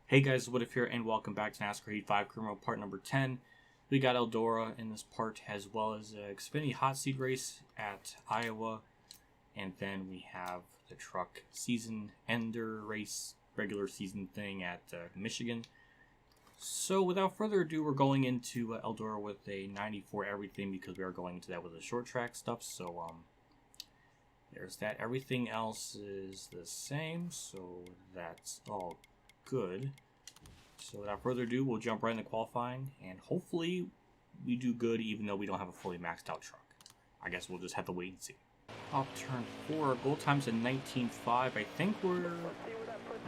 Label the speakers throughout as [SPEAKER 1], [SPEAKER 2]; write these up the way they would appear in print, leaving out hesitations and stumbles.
[SPEAKER 1] Hey guys, What If here, and welcome back to NASCAR Heat 5 Criminal Part number 10. We got Eldora in this part, as well as an Xfinity Hot Seat race at Iowa. And then we have the truck season ender race, regular season thing at Michigan. So without further ado, we're going into Eldora with a 94 everything, because we are going into that with the short track stuff. So there's that. Everything else is the same, so that's all good. So without further ado, we'll jump right into qualifying, and hopefully we do good even though we don't have a fully maxed out truck. I guess we'll just have to wait and see. Off turn 4, goal time's at 19.5. I think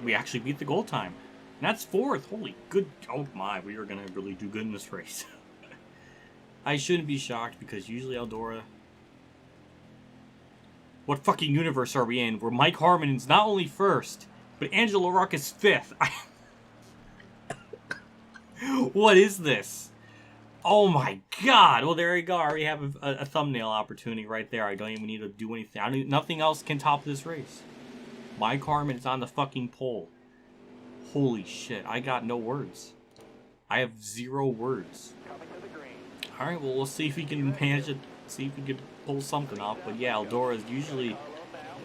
[SPEAKER 1] we actually beat the goal time. And that's 4th. Holy good. Oh my, we are going to really do good in this race. I shouldn't be shocked, because usually Eldora... What fucking universe are we in where Mike Harmon is not only 1st, but Angelo Ruck is 5th? What is this? Oh my god. Well, there you go. I already have a thumbnail opportunity right there. I don't even need to do anything. Nothing else can top this race. Mike Harmon is on the fucking pole. Holy shit. I got no words. I have 0 words. Alright, well, we'll see if we can manage it. See if we can pull something off. But yeah, Eldora is usually...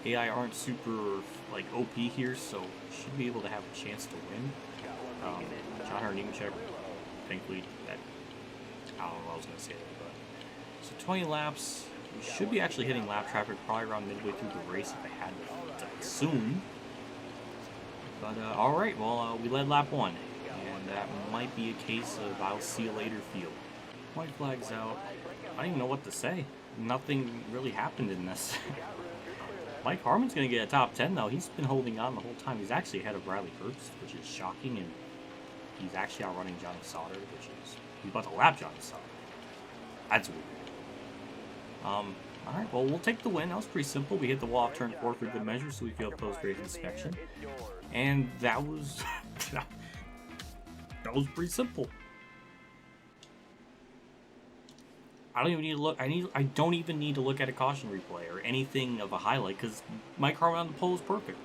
[SPEAKER 1] AI aren't super, like, OP here, so should be able to have a chance to win. Joanathon Carten, thankfully, that, I don't know what I was going to say there, but... So 20 laps, we should be actually hitting lap traffic probably around midway through the race if I had it soon. But, alright, well, we led lap 1, and that might be a case of I'll see you later feel. White flag's out. I don't even know what to say. Nothing really happened in this. Mike Harmon's going to get a top 10, though. He's been holding on the whole time. He's actually ahead of Riley Herbst, which is shocking, and he's actually outrunning Johnny Sauter, which is... He's about to lap Johnny Sauter. That's weird. Alright, well, we'll take the win. That was pretty simple. We hit the wall off turn 4 for good measure, so we failed post-race inspection. And that was... that was pretty simple. I don't even need to look. I don't even need to look at a caution replay or anything of a highlight, because Mike Harmon on the pole is perfect.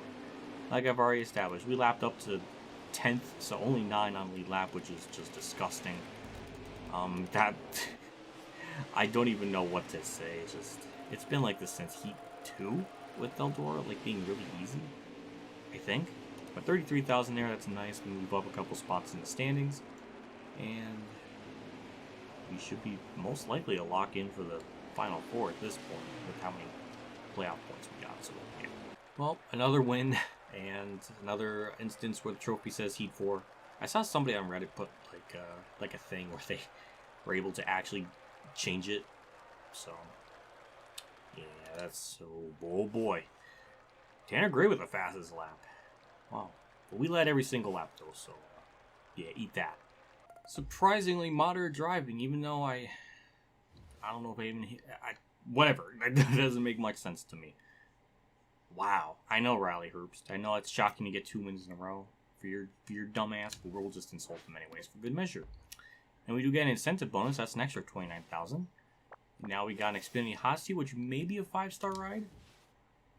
[SPEAKER 1] Like I've already established, we lapped up to 10th, so only 9 on lead lap, which is just disgusting. That I don't even know what to say. It's been like this since Heat 2 with Eldora, like being really easy. I think, but 33,000 there. That's nice. We move up a couple spots in the standings, and we should be most likely to lock in for the Final 4 at this point with how many playoff points we got. So, yeah. Well, another win and another instance where the trophy says Heat 4. I saw somebody on Reddit put like a thing where they were able to actually change it. So, yeah, that's so... Oh boy. Tanner Gray with the fastest lap. Wow. But we led every single lap though, so yeah, eat that. Surprisingly moderate driving, even though I don't know if whatever. That doesn't make much sense to me. Wow. I know Riley Herbst. I know it's shocking to get 2 wins in a row for your dumb ass, but we'll just insult him anyways for good measure. And we do get an incentive bonus. That's an extra 29,000. Now we got an Xfinity Hot Seat, which may be a 5-star ride.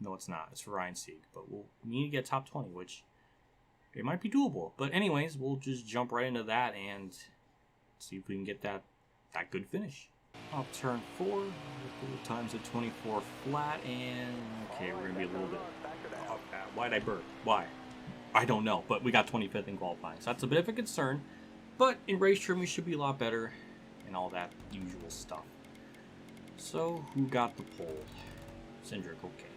[SPEAKER 1] No, it's not. It's for Ryan Sieg, but we need to get top 20, which... it might be doable. But anyways, we'll just jump right into that and see if we can get that good finish. Off turn 4, times at 24 flat, and okay, we're going to be a little bit off that. Why'd I burp? Why? I don't know, but we got 25th in qualifying, so that's a bit of a concern. But in race trim, we should be a lot better and all that usual stuff. So, who got the pole? Cindric, okay.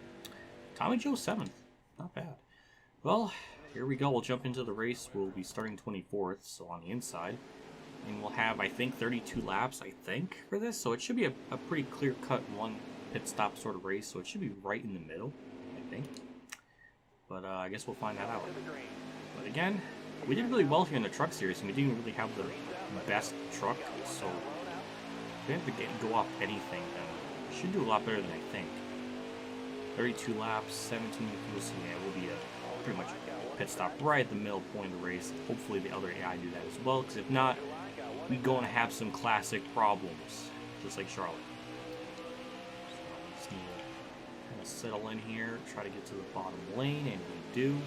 [SPEAKER 1] Tommy Joe 7th. Not bad. Well... here we go, we'll jump into the race. We'll be starting 24th, so on the inside. And we'll have, I think, 32 laps, for this. So it should be a pretty clear-cut one pit stop sort of race. So it should be right in the middle, I think. But I guess we'll find that out. But again, we did really well here in the truck series, and we didn't really have the best truck. So if we have to go off anything, then we should do a lot better than I think. 32 laps, 17 fuel, so yeah, we'll be pretty much pit stop right at the middle point of the race. Hopefully the other AI do that as well, because if not, we're going to have some classic problems, just like Charlotte. So we just need to kind of settle in here, try to get to the bottom lane, and we do. And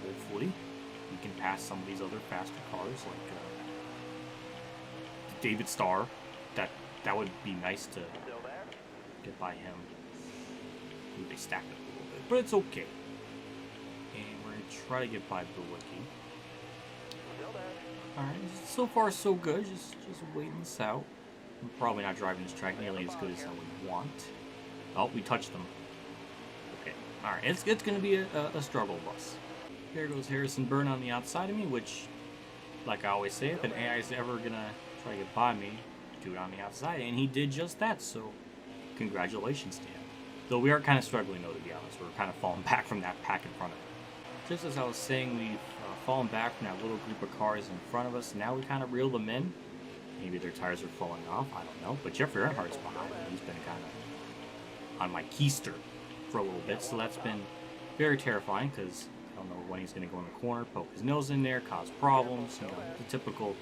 [SPEAKER 1] hopefully we can pass some of these other faster cars, like David Starr. That would be nice to get by him. Ooh, they stacked it a little bit, but it's okay. And we're going to try to get by Bilicki. Alright, so far so good. Just waiting this out. I'm probably not driving this track nearly as good as I would want. Oh, we touched them. Okay, alright, it's going to be a struggle bus. There goes Harrison Byrne on the outside of me, which, like I always say, if an AI is ever going to try to get by me, do it on the outside, and he did just that, so congratulations to him. Though we are kind of struggling, though, to be honest. We're kind of falling back from that pack in front of him. Just as I was saying, we've fallen back from that little group of cars in front of us. Now we kind of reel them in. Maybe their tires are falling off, I don't know. But Jeffrey Earnhardt's behind me. He's been kind of on my keister for a little bit, so that's been very terrifying, because I don't know when he's going to go in the corner, poke his nose in there, cause problems, you know, the typical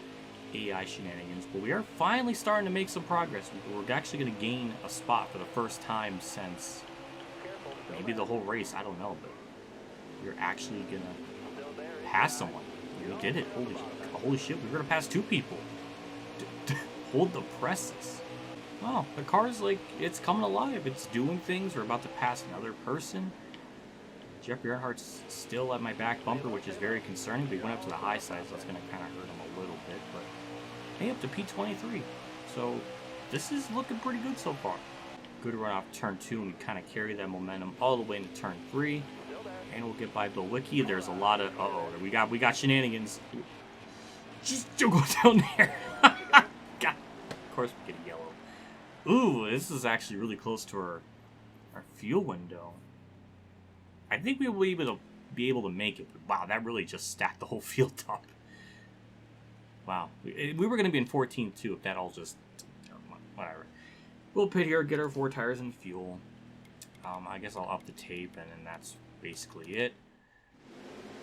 [SPEAKER 1] AI shenanigans. But we are finally starting to make some progress. We're actually going to gain a spot for the first time since maybe the whole race, I don't know, but we're actually going to pass someone. We did it. Holy shit, we're going to pass 2 people. Hold the presses. Wow, the car's like, it's coming alive. It's doing things. We're about to pass another person. Jeffrey Earnhardt's still at my back bumper, which is very concerning. We went up to the high side, so that's going to kind of hurt him a little bit. But hey, up to P23. So this is looking pretty good so far. Good run off turn 2, and we kind of carry that momentum all the way into turn 3. And we'll get by Bilicki. There's a lot of we got shenanigans. Just don't go down there. God, of course we get a yellow. Ooh, this is actually really close to our fuel window. I think we will be able to make it, but wow, that really just stacked the whole field up. Wow, we were going to be in 14th too if that all just, whatever. We'll pit here, get our 4 tires and fuel. I guess I'll up the tape, and then that's basically it.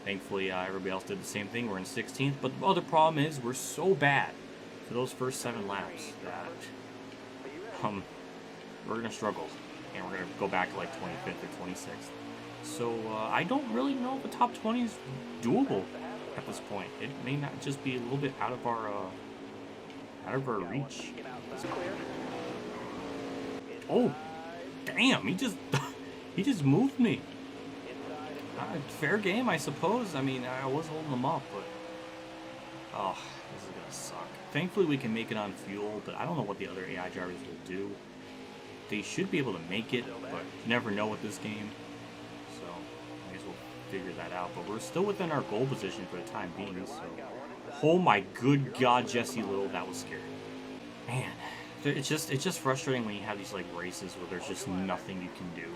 [SPEAKER 1] Thankfully, everybody else did the same thing. We're in 16th, but the other problem is we're so bad for those first 7 laps that we're going to struggle, and we're going to go back to like 25th or 26th. So I don't really know if the top 20 is doable at this point. It may not just be a little bit out of our reach. Oh, damn! He just moved me. Fair game, I suppose. I mean, I was holding them up, but oh, this is gonna suck. Thankfully, we can make it on fuel, but I don't know what the other AI drivers will do. They should be able to make it, but you never know with this game. So I guess we'll figure that out. But we're still within our goal position for the time being. So, oh my good God, Jesse Little, that was scary. Man, it's just frustrating when you have these like races where there's just nothing you can do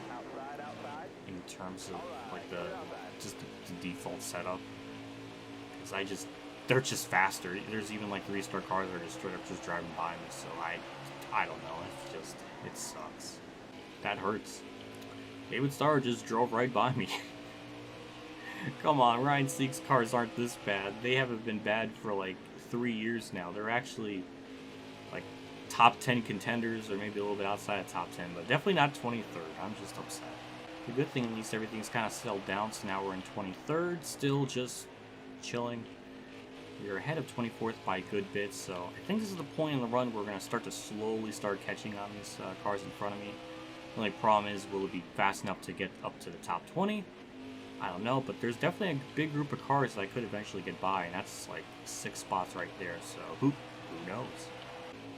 [SPEAKER 1] in terms of like the default setup. Because they're just faster. There's even like 3-star cars that are just straight up just driving by me. So I don't know. It sucks. That hurts. David Starr just drove right by me. Come on, Ryan Sieg's cars aren't this bad. They haven't been bad for like 3 years now. They're actually like top 10 contenders, or maybe a little bit outside of top 10, but definitely not 23rd. I'm just upset. The good thing, at least everything's kind of settled down, so now we're in 23rd, still just chilling. We're ahead of 24th by a good bit, so I think this is the point in the run where we're going to slowly start catching on these cars in front of me. The only problem is, will it be fast enough to get up to the top 20? I don't know, but there's definitely a big group of cars that I could eventually get by, and that's like 6 spots right there, so who knows?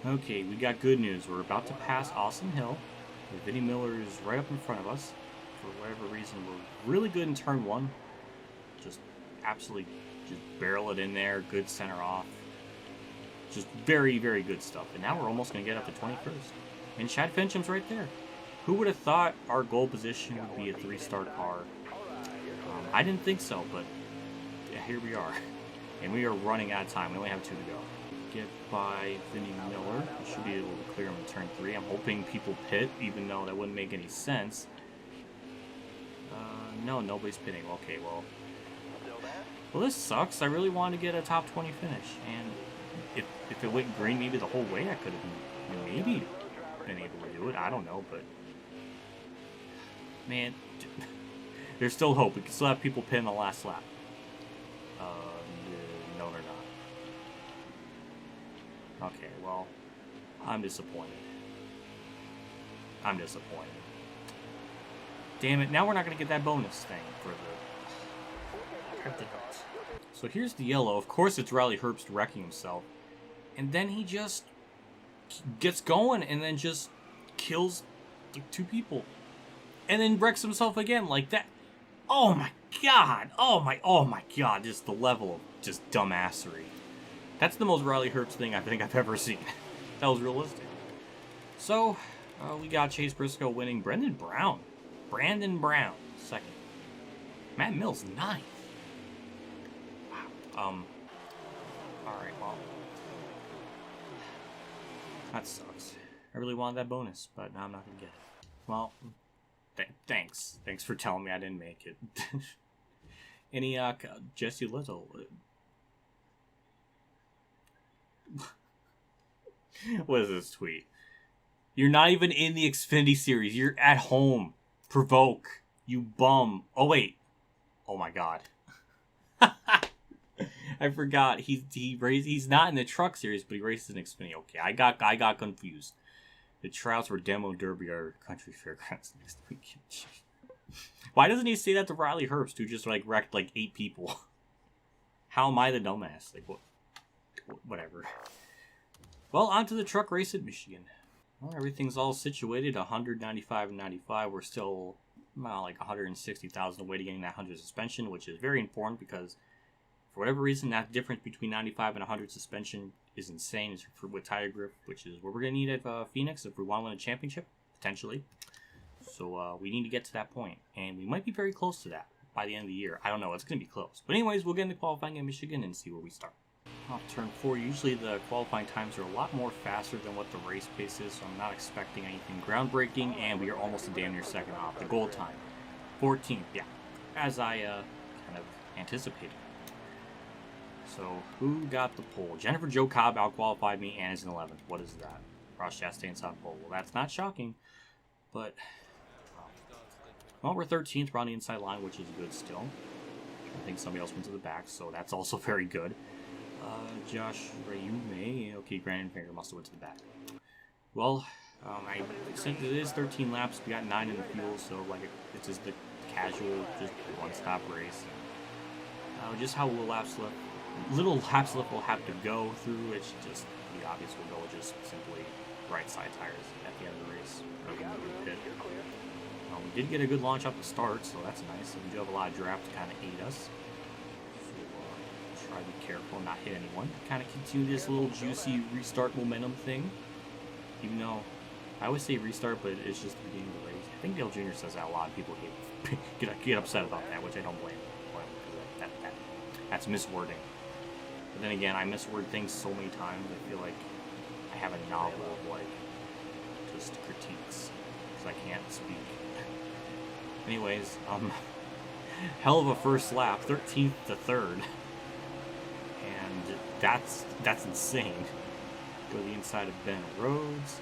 [SPEAKER 1] Okay, we got good news. We're about to pass Austin Hill. Vinnie Miller is right up in front of us. For whatever reason, we're really good in turn 1. Just absolutely just barrel it in there, good center off. Just very, very good stuff. And now we're almost going to get up to 21st. And Chad Fincham's right there. Who would have thought our goal position would be a 3-star car? I didn't think so, but yeah, here we are. And we are running out of time. We only have 2 to go. Get by Vinnie Miller. We should be able to clear him in turn 3. I'm hoping people pit, even though that wouldn't make any sense. No, nobody's pitting. Okay, well, this sucks. I really wanted to get a top 20 finish, and if it went green maybe the whole way, I could have maybe been able to do it. I don't know, but man, there's still hope. We can still have people pit in the last lap. Okay, well, I'm disappointed. I'm disappointed. Damn it, now we're not going to get that bonus thing for the... So here's the yellow. Of course it's Riley Herbst wrecking himself. And then he just gets going and then just kills like 2 people. And then wrecks himself again like that. Oh my god. Oh my god. Just the level of just dumbassery. That's the most Riley Herbst thing I think I've ever seen. That was realistic. So, we got Chase Briscoe winning. Brandon Brown, second. Matt Mills, 9th. Wow. Alright, well. That sucks. I really wanted that bonus, but now I'm not going to get it. Well, thanks. Thanks for telling me I didn't make it. Any, Jesse Little. What is this tweet? You're not even in the Xfinity Series. You're at home. Provoke. You bum. Oh, wait. Oh, my God. I forgot. He's not in the Truck Series, but he races in Xfinity. Okay, I got confused. The tryouts for Demo Derby or Country Fairgrounds next week. Why doesn't he say that to Riley Herbst, who just, like, wrecked, like, 8 people? How am I the dumbass? Like, what? Whatever. Well, on to the truck race at Michigan. Well, everything's all situated. 195 and 95. We're still like 160,000 away to getting that 100 suspension, which is very important because for whatever reason, that difference between 95 and 100 suspension is insane. It's with tire grip, which is what we're going to need at Phoenix if we want to win a championship, potentially. So we need to get to that point, and we might be very close to that by the end of the year. I don't know. It's going to be close. But anyways, we'll get into qualifying at Michigan and see where we start. Off turn 4, usually the qualifying times are a lot more faster than what the race pace is, so I'm not expecting anything groundbreaking, and we are almost a damn near second off. The goal time, 14th, yeah, as I kind of anticipated. So, who got the pole? Jennifer Jo Cobb out-qualified me and is in 11th. What is that? Ross Chastain's on pole. Well, that's not shocking, but, well, we're 13th. We're on the inside line, which is good still. I think somebody else went to the back, so that's also very good. Josh Rayume. Okay, Brandon Finger must have went to the back. Well, since it is 13 laps, we got 9 in the fuel, so like it's just the casual, just one-stop race. Just how little laps left we'll have to go through. It's just the obvious. We'll go just simply right side tires at the end of the race. We did get a good launch off the start, so that's nice. And we do have a lot of draft to kind of aid us. Try to be careful, not hit anyone. Kind of continue this little juicy restart momentum thing. Even though I always say restart, but it's just the beginning of the race. I think Dale Jr. says that a lot of people get upset about that, which I don't blame him. That's miswording. But then again, I misword things so many times. I feel like I have a novel of like just critiques because I can't speak. Anyways, hell of a first lap, 13th to 3rd. And that's insane. Go to the inside of Ben Rhodes.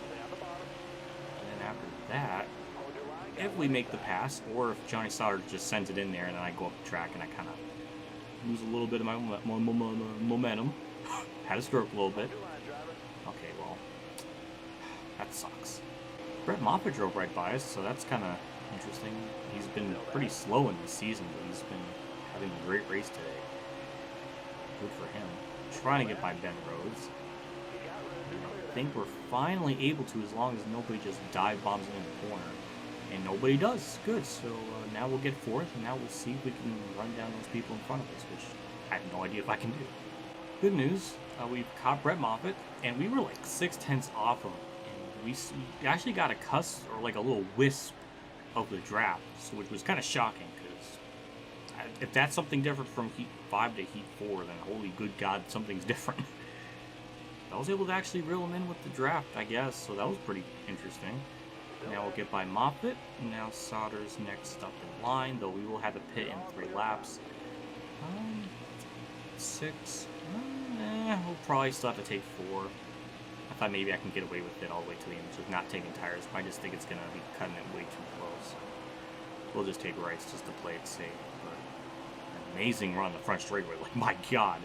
[SPEAKER 1] And then after that, if we make the pass, or if Johnny Sauter just sends it in there and then I go up the track and I kind of lose a little bit of my momentum. Had a stroke a little bit. Okay, well, that sucks. Brett Moffitt drove right by us, so that's kind of interesting. He's been pretty slow in this season, but he's been having a great race today. Good for him. Trying to get by Ben Rhodes. I think we're finally able to, as long as nobody just dive bombs in the corner. And nobody does. Good. So now we'll get 4th, and now we'll see if we can run down those people in front of us, which I have no idea if I can do. Good news. We've caught Brett Moffitt, and we were like 6/10 off him. And we actually got a cuss, or like a little wisp of the draft, so which was kind of shocking, because if that's something different from Heat 5 to Heat 4, then holy good God, something's different. I was able to actually reel him in with the draft, I guess, so that was pretty interesting. Now we'll get by Moffitt. Now Sauter's next up in line, though we will have to pit in 3 laps. 6. We'll probably still have to take 4. I thought maybe I can get away with it all the way to the end, just not taking tires. I just think it's going to be cutting it way too close. We'll just take rights just to play it safe. But an amazing run on the front straightaway. Like, my God.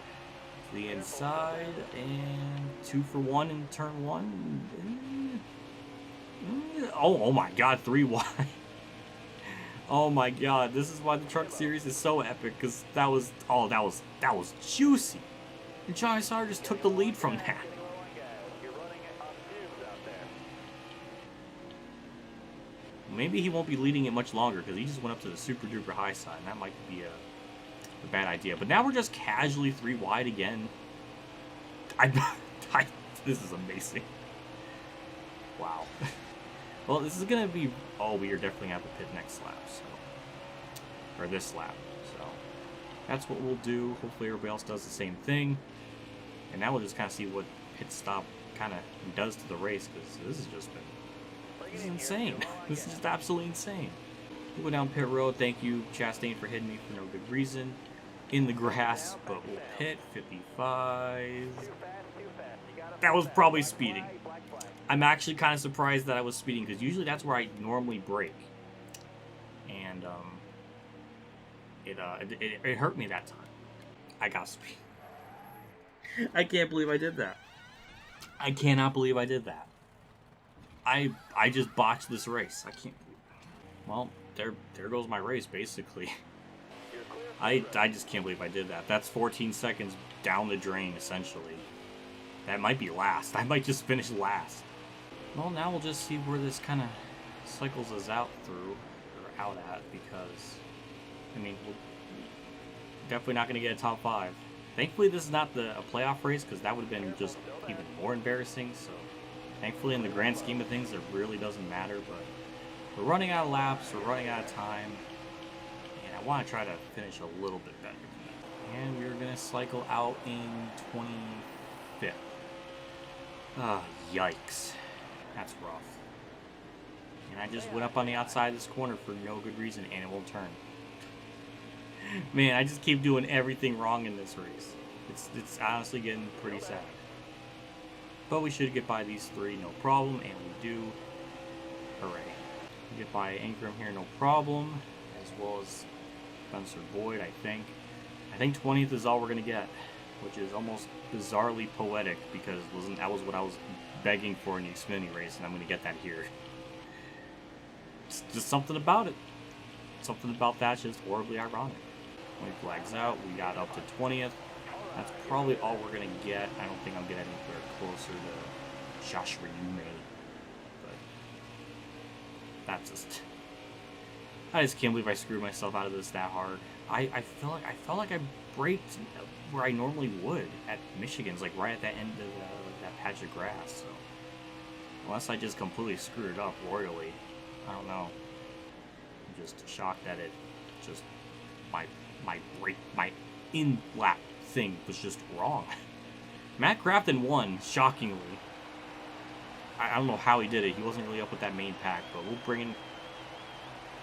[SPEAKER 1] to the inside, and 2 for 1 in turn 1. Oh my god, 3 wide. Oh my god, this is why the truck series is so epic, because that was juicy. And Joanathon just took the lead from that. Maybe he won't be leading it much longer, because he just went up to the super duper high side, and that might be a bad idea. But now we're just casually 3 wide again. This is amazing. Wow. Well, this is going to be... Oh, we are definitely at the pit next lap, so... Or this lap, so... That's what we'll do. Hopefully everybody else does the same thing. And now we'll just kind of see what pit stop kind of does to the race, because this has just been... This is insane. This is just absolutely insane. We'll go down pit road. Thank you, Chastain, for hitting me for no good reason. In the grass, but we'll pit 55. That was probably speeding. I'm actually kind of surprised that I was speeding, because usually that's where I normally brake. And it hurt me that time. I got speed. I can't believe I did that. I cannot believe I did that. I just botched this race. I can't. Well, there goes my race basically. I just can't believe I did that. That's 14 seconds down the drain essentially. That might be last. I might just finish last. Well, now we'll just see where this kind of cycles us out through, or out at, because, I mean, we're definitely not going to get a top 5. Thankfully, this is not a playoff race, because that would have been just even more embarrassing, so thankfully, in the grand scheme of things, it really doesn't matter, but we're running out of laps, we're running out of time, and I want to try to finish a little bit better. And we're going to cycle out in 25th. Yikes. That's rough. And I just went up on the outside of this corner for no good reason, and it won't turn. Man, I just keep doing everything wrong in this race. It's honestly getting pretty sad. But we should get by these 3, no problem, and we do. Hooray. We get by Ingram here, no problem, as well as Spencer Boyd, I think. I think 20th is all we're going to get, which is almost bizarrely poetic, because that was what I was begging for in the Xfinity race, and I'm going to get that here. It's just something about it. Something about that's just horribly ironic. When he flags out, we got up to 20th. That's probably all we're going to get. I don't think I'm getting anywhere closer to Joshua Yume. But that's just... I just can't believe I screwed myself out of this that hard. I felt like I braked where I normally would at Michigan's, like right at that end of that patch of grass. So unless I just completely screwed it up royally, I don't know. I'm just shocked that it just my brake, my in lap thing was just wrong. Mack Crafton won, shockingly. I don't know how he did it. He wasn't really up with that main pack, but we'll bring in.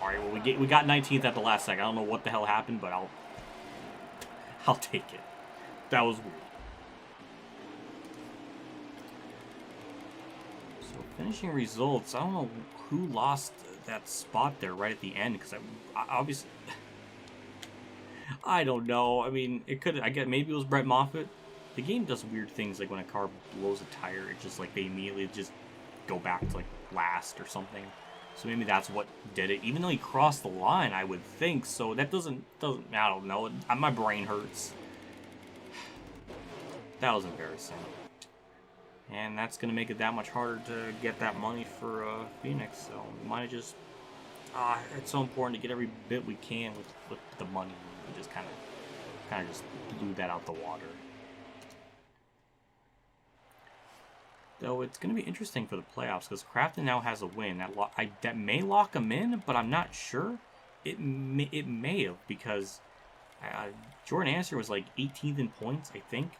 [SPEAKER 1] All right, well we got 19th at the last second. I don't know what the hell happened, but I'll take it. That was weird. So finishing results, I don't know who lost that spot there right at the end, because I obviously I don't know. I mean, it could. I guess maybe it was Brett Moffitt. The game does weird things, like when a car blows a tire, it's just like they immediately just go back to like last or something. So maybe that's what did it. Even though he crossed the line, I would think. So that doesn't. I don't know. My brain hurts. That was embarrassing. And that's gonna make it that much harder to get that money for Phoenix. So we might have just. It's so important to get every bit we can with the money. We just kind of just blew that out the water. Though it's going to be interesting for the playoffs, because Crafton now has a win. That may lock him in, but I'm not sure. It may have, because Jordan Anderson was like 18th in points, I think,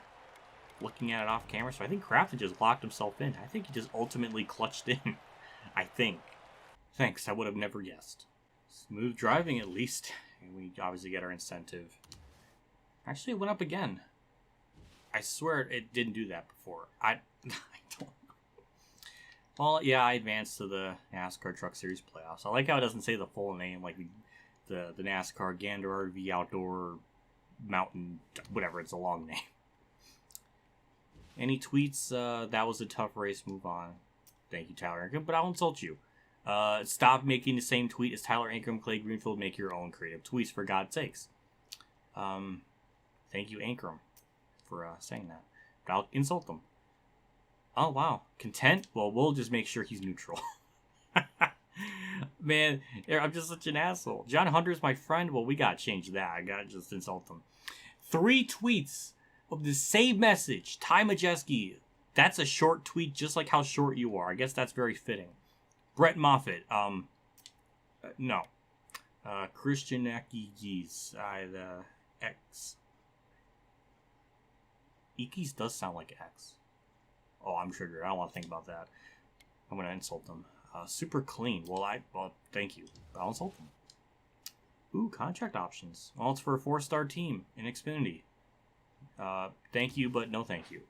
[SPEAKER 1] looking at it off camera. So I think Crafton just locked himself in. I think he just ultimately clutched in. I think. Thanks, I would have never guessed. Smooth driving, at least. And we obviously get our incentive. Actually, it went up again. I swear it didn't do that before. I don't know. Well, yeah, I advanced to the NASCAR Truck Series playoffs. I like how it doesn't say the full name, like the NASCAR Gander RV Outdoor Mountain, whatever. It's a long name. Any tweets? That was a tough race. Move on. Thank you, Tyler Ankrum, but I'll insult you. Stop making the same tweet as Tyler Ankrum, Clay Greenfield. Make your own creative tweets, for God's sakes. Thank you, Ankrum, for saying that. But I'll insult them. Oh, wow. Content? Well, we'll just make sure he's neutral. Man, I'm just such an asshole. John Hunter's my friend? Well, we gotta change that. I gotta just insult him. 3 tweets of the same message. Ty Majeski. That's a short tweet, just like how short you are. I guess that's very fitting. Brett Moffitt. No. Christian Ekis. X. Ikis does sound like X. Oh, I'm triggered. I don't want to think about that. I'm going to insult them. Super clean. Well, thank you. I'll insult them. Ooh, contract options. Well, it's for a 4-star team in Xfinity. Thank you, but no thank you.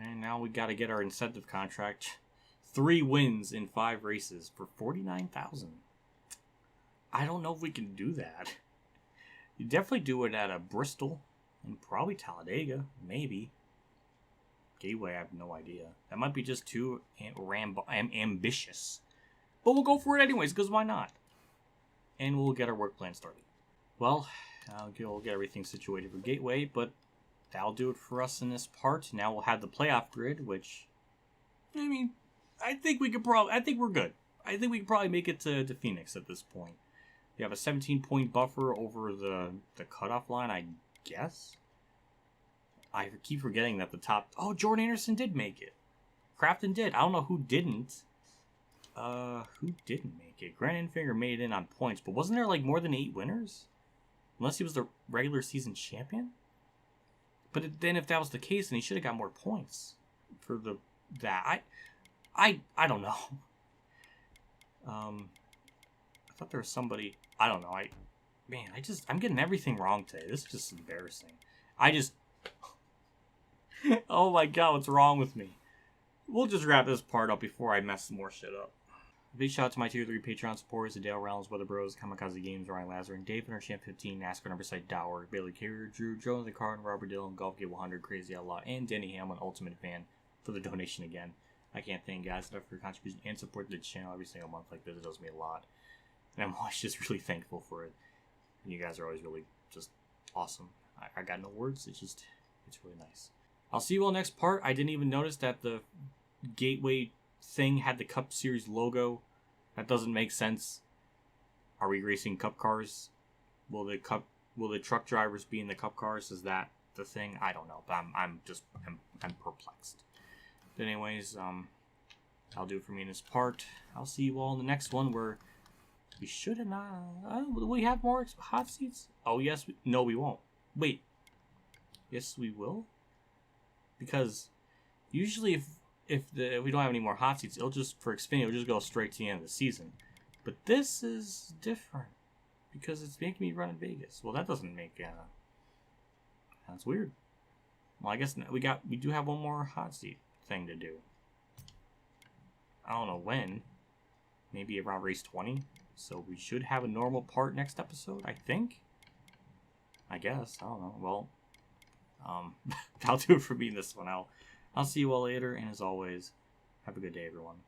[SPEAKER 1] And now we got to get our incentive contract. 3 wins in 5 races for $49,000. I don't know if we can do that. You definitely do it at a Bristol and probably Talladega, maybe. Gateway, I have no idea. That might be just too ambitious. But we'll go for it anyways, because why not? And we'll get our work plan started. Well, we'll get everything situated for Gateway, but that'll do it for us in this part. Now we'll have the playoff grid, which, I mean, I think we're good. I think we can probably make it to Phoenix at this point. You have a 17-point buffer over the cutoff line, I guess. I keep forgetting that the top... Oh, Jordan Anderson did make it. Crafton did. I don't know who didn't. Who didn't make it? Grant Enfinger made it in on points, but wasn't there like more than 8 winners? Unless he was the regular season champion? But then if that was the case, then he should have got more points for that. I don't know. I thought there was somebody... I don't know. I'm getting everything wrong today. This is just embarrassing. Oh my god, what's wrong with me? We'll just wrap this part up before I mess more shit up. Big shout out to my Tier 3 Patreon supporters, Adele Reynolds, Weather Bros, Kamikazegames, Ronnie Lazzarine, Dave Champ 15, NASCAR Numberside Dower, Bailey Carrier, Drew, Joanathon Carten, Robert Dillon, Golf Gate 100, Crazy Outlaw, and DennyHamlinUltimateFan for the donation again. I can't thank guys enough for your contribution and support the channel every single month like this. It does me a lot. And I'm always just really thankful for it. And you guys are always really just awesome. I got no words. It's really nice. I'll see you all next part. I didn't even notice that the Gateway thing had the Cup Series logo. That doesn't make sense. Are we racing Cup cars? Will the truck drivers be in the Cup cars? Is that the thing? I don't know. But I'm perplexed. But anyways, that'll do it for me in this part. I'll see you all in the next one where we should have not. Will we have more hot seats? Oh yes. No, we won't. Wait. Yes, we will. Because usually if we don't have any more hot seats, it'll just for Xfinity, it'll just go straight to the end of the season. But this is different because it's making me run in Vegas. Well, that doesn't make that's weird. Well, I guess we do have one more hot seat thing to do. I don't know when. Maybe around race 20. So we should have a normal part next episode, I think. I guess. I don't know. Well, that'll do it for me in this one. I'll see you all later, and as always, have a good day, everyone.